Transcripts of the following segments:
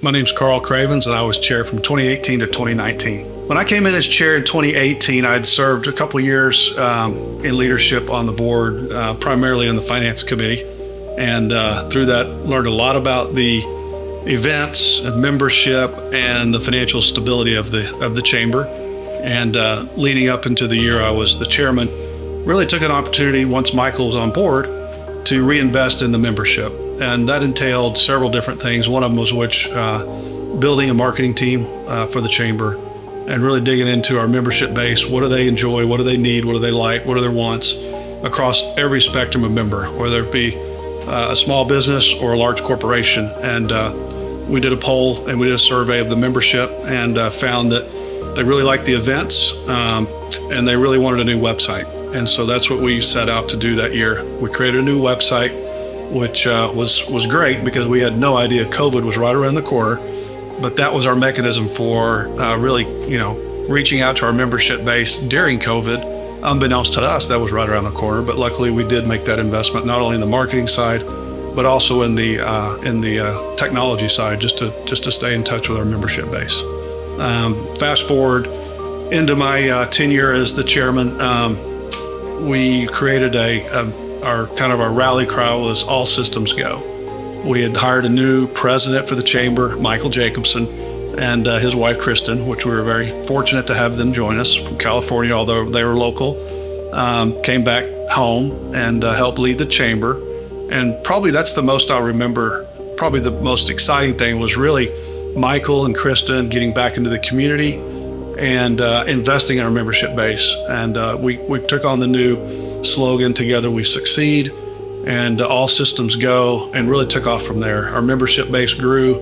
My name's Cravens, and I was chair from 2018 to 2019. When I came in as chair in 2018, I'd served a couple of years in leadership on the board, primarily on the finance committee. And through that, learned a lot about the events and membership and the financial stability of the chamber. And leading up into the year I was the chairman, really took an opportunity once Michael was on board to reinvest in the membership. And that entailed several different things. One of them was building a marketing team for the chamber and really digging into our membership base. What do they enjoy? What do they need? What do they like? What are their wants across every spectrum of member, whether it be a small business or a large corporation. And we did a poll and we did a survey of the membership and found that they really liked the events and they really wanted a new website. And so that's what we set out to do that year. We created a new website, which was great because we had no idea COVID was right around the corner. But that was our mechanism for really, reaching out to our membership base during COVID. Unbeknownst to us, that was right around the corner. But luckily, we did make that investment not only in the marketing side, but also in the technology side, just to stay in touch with our membership base. Fast forward into my tenure as the chairman, we created our rally cry was all systems go. We had hired a new president for the chamber, Michael Jacobson, and his wife, Kristen, which we were very fortunate to have them join us from California, although they were local, came back home and helped lead the chamber. And probably that's the most I'll remember. Probably the most exciting thing was really Michael and Kristen getting back into the community and investing in our membership base. And we took on the new slogan, Together We Succeed, and all systems go, and really took off from there. Our membership base grew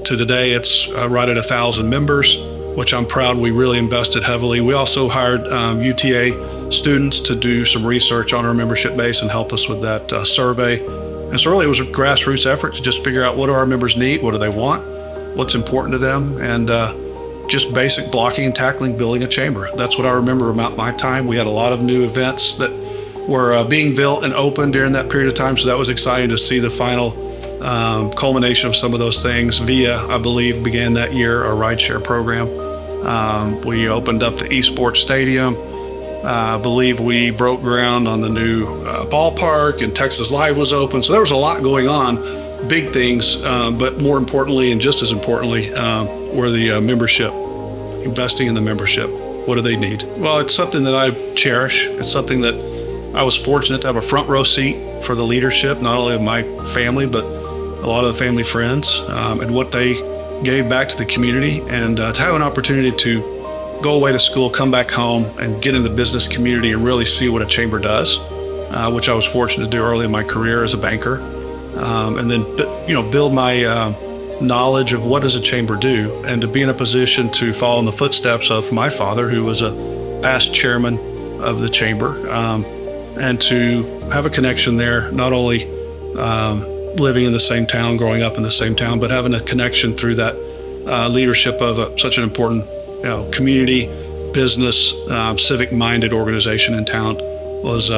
to today. It's right at 1,000 members, which I'm proud we really invested heavily. We also hired UTA students to do some research on our membership base and help us with that survey. And so really it was a grassroots effort to just figure out what do our members need, what do they want, what's important to them, and just basic blocking and tackling, building a chamber. That's what I remember about my time. We had a lot of new events that were being built and open during that period of time. So that was exciting to see the final culmination of some of those things. VIA, I believe, began that year, our rideshare program. We opened up the esports stadium. I believe we broke ground on the new ballpark, and Texas Live was open. So there was a lot going on, big things, but more importantly, and just as importantly, were the membership, investing in the membership. What do they need? Well, it's something that I cherish. It's something that I was fortunate to have a front row seat for the leadership, not only of my family, but a lot of the family friends, and what they gave back to the community, and to have an opportunity to go away to school, come back home, and get in the business community and really see what a chamber does, which I was fortunate to do early in my career as a banker, and then build my knowledge of what does a chamber do, and to be in a position to follow in the footsteps of my father, who was a past chairman of the chamber, and to have a connection there, not only living in the same town, growing up in the same town, but having a connection through that leadership of such an important community, business, civic-minded organization in town was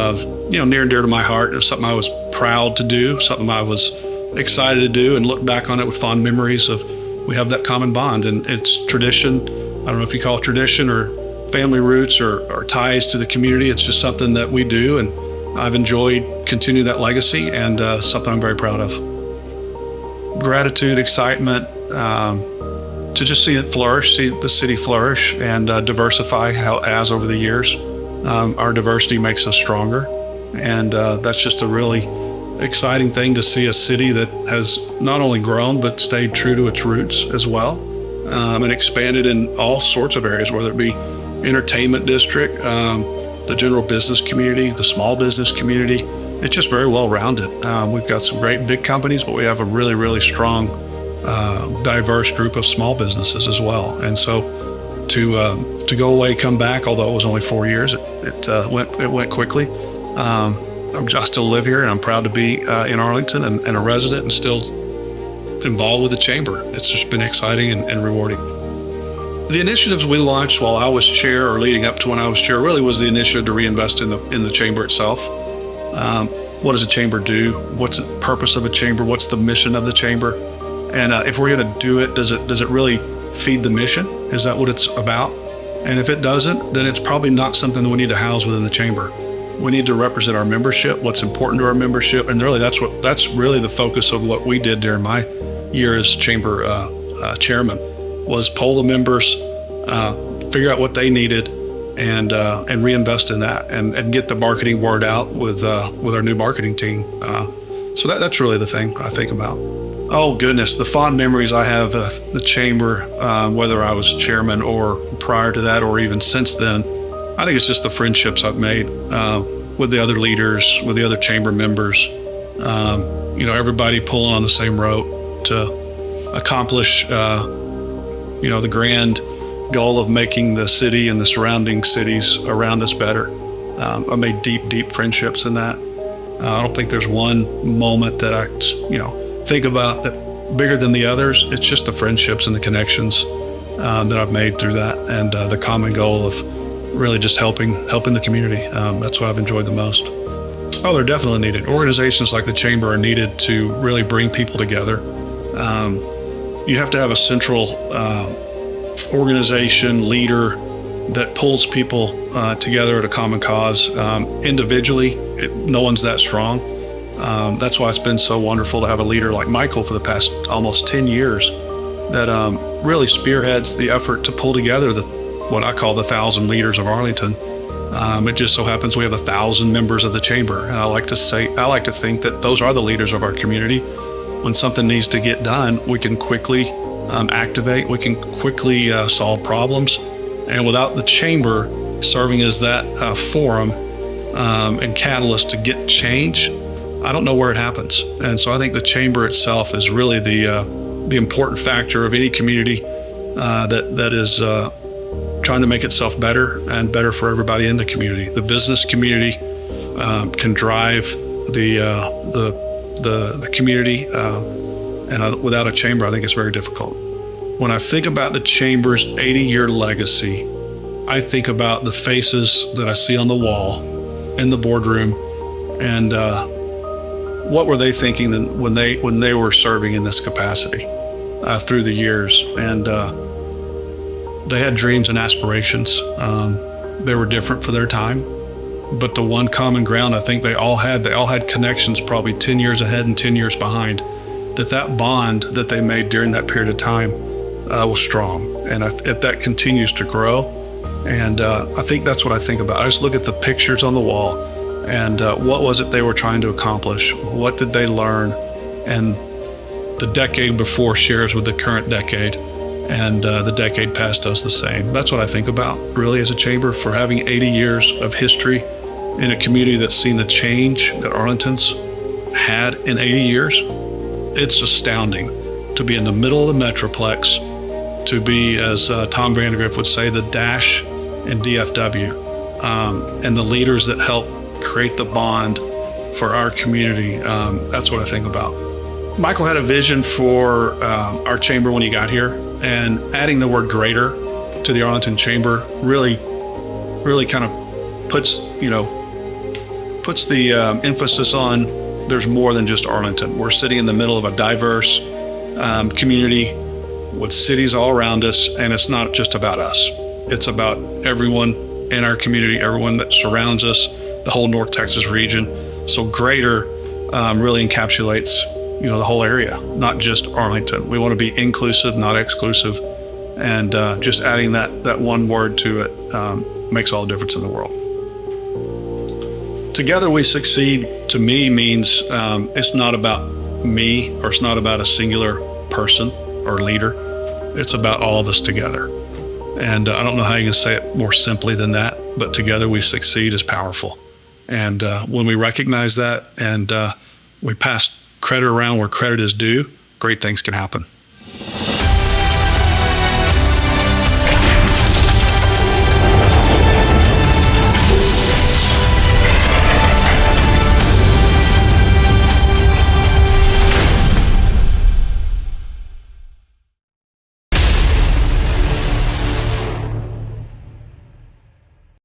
near and dear to my heart. It was something I was proud to do, something I was excited to do, and look back on it with fond memories of we have that common bond. And it's tradition. I don't know if you call it tradition or family roots or ties to the community. It's just something that we do, and I've enjoyed continuing that legacy, and something I'm very proud of. Gratitude, excitement, to just see it flourish, see the city flourish and diversify as over the years. Our diversity makes us stronger, and that's just a really exciting thing to see a city that has not only grown but stayed true to its roots as well, and expanded in all sorts of areas, whether it be entertainment district, the general business community, the small business community. It's just very well rounded. We've got some great big companies, but we have a really, really strong, diverse group of small businesses as well. And so to go away, come back, although it was only 4 years, it went quickly. I still live here, and I'm proud to be in Arlington and a resident and still involved with the chamber. It's just been exciting and rewarding. The initiatives we launched while I was chair, or leading up to when I was chair, really was the initiative to reinvest in the chamber itself. What does a chamber do? What's the purpose of a chamber? What's the mission of the chamber? And if we're going to do it, does it really feed the mission? Is that what it's about? And if it doesn't, then it's probably not something that we need to house within the chamber. We need to represent our membership, what's important to our membership, and really that's really the focus of what we did during my year as chamber chairman, was poll the members, figure out what they needed, and reinvest in that, and get the marketing word out with our new marketing team. So that's really the thing I think about. Oh goodness, the fond memories I have of the chamber, whether I was chairman or prior to that or even since then, I think it's just the friendships I've made with the other leaders, with the other chamber members. Everybody pulling on the same rope to accomplish, the grand goal of making the city and the surrounding cities around us better. I made deep friendships in that. I don't think there's one moment that I, think about that bigger than the others. It's just the friendships and the connections that I've made through that, and the common goal of really just helping the community. That's what I've enjoyed the most. Oh, they're definitely needed. Organizations like the chamber are needed to really bring people together. You have to have a central organization leader that pulls people together at a common cause. Individually, no one's that strong. That's why it's been so wonderful to have a leader like Michael for the past almost 10 years that really spearheads the effort to pull together what I call the 1,000 leaders of Arlington. It just so happens we have 1,000 members of the chamber, and I like to think that those are the leaders of our community. When something needs to get done, we can quickly activate, we can quickly solve problems, and without the chamber serving as that forum and catalyst to get change, I don't know where it happens. And so I think the chamber itself is really the important factor of any community that is trying to make itself better and better for everybody in the community. The business community can drive the community, and without a chamber, I think it's very difficult. When I think about the chamber's 80-year legacy, I think about the faces that I see on the wall in the boardroom, and what were they thinking when they were serving in this capacity through the years. And they had dreams and aspirations. They were different for their time, but the one common ground I think they all had connections probably 10 years ahead and 10 years behind. That bond that they made during that period of time was strong, and that continues to grow. And I think that's what I think about. I just look at the pictures on the wall, and what was it they were trying to accomplish? What did they learn? And the decade before shares with the current decade, and the decade past does the same. That's what I think about, really, as a chamber, for having 80 years of history in a community that's seen the change that Arlington's had in 80 years. It's astounding to be in the middle of the Metroplex, to be, as Tom Vandergriff would say, the dash in DFW, and the leaders that help create the bond for our community. That's what I think about. Michael had a vision for our chamber when he got here, and adding the word greater to the Arlington Chamber really kind of puts the emphasis on there's more than just Arlington. We're sitting in the middle of a diverse community with cities all around us, and it's not just about us. It's about everyone in our community, everyone that surrounds us, the whole North Texas region. So greater really encapsulates the whole area, not just Arlington. We want to be inclusive, not exclusive, and just adding that one word to it makes all the difference in the world. Together we succeed, to me, means it's not about me, or it's not about a singular person or leader. It's about all of us together. And I don't know how you can say it more simply than that, but together we succeed is powerful. And when we recognize that, and we pass credit around where credit is due, great things can happen.